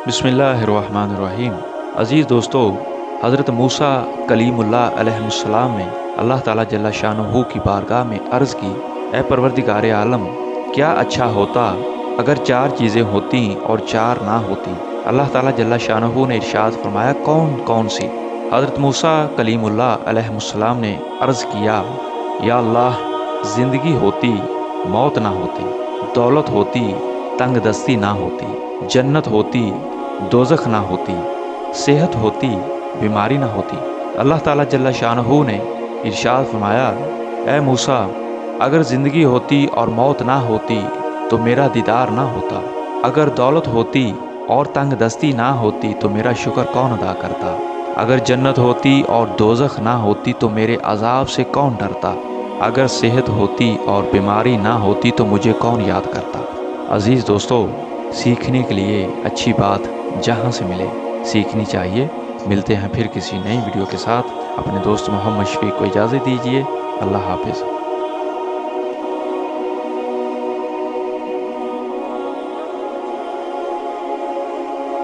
बिस्मिल्लाहिर्रहमानिर्रहीम। अज़ीज़ दोस्तों, हज़रत मूसा कलीम उल्लाह अलैहिस्सलाम ने अल्लाह ताला जल्ला शानहू की बारगाह में अर्ज़ की, ए परवरदिगार आलम, क्या अच्छा होता अगर चार चीज़ें होती और चार ना होती। अल्लाह ताला जल्ला शानहू ने इरशाद फरमाया, कौन कौन सी। हज़रत मूसा कलीम उल्लाह अलैहिस्सलाम ने अर्ज़ किया, या अल्लाह, ज़िंदगी होती मौत ना होती, दौलत होती तंग दस्ती ना होती, जन्नत होती दोज़ख ना होती, सेहत होती बीमारी ना होती। अल्लाह ताला जल्ला शानहू ने इरशाद फरमाया, ए मूसा, अगर ज़िंदगी होती और मौत ना होती तो मेरा दीदार ना होता। अगर दौलत होती और तंग दस्ती ना होती तो मेरा शुक्र कौन अदा करता। अगर जन्नत होती और दोज़ख ना होती तो मेरे अजाब से कौन डरता। अगर सेहत होती और बीमारी ना होती तो मुझे कौन याद करता। अज़ीज़ दोस्तों, सीखने के लिए अच्छी बात जहाँ से मिले सीखनी चाहिए। मिलते हैं फिर किसी नई वीडियो के साथ। अपने दोस्त मोहम्मद शफीक को इजाज़त दीजिए। अल्लाह हाफिज़।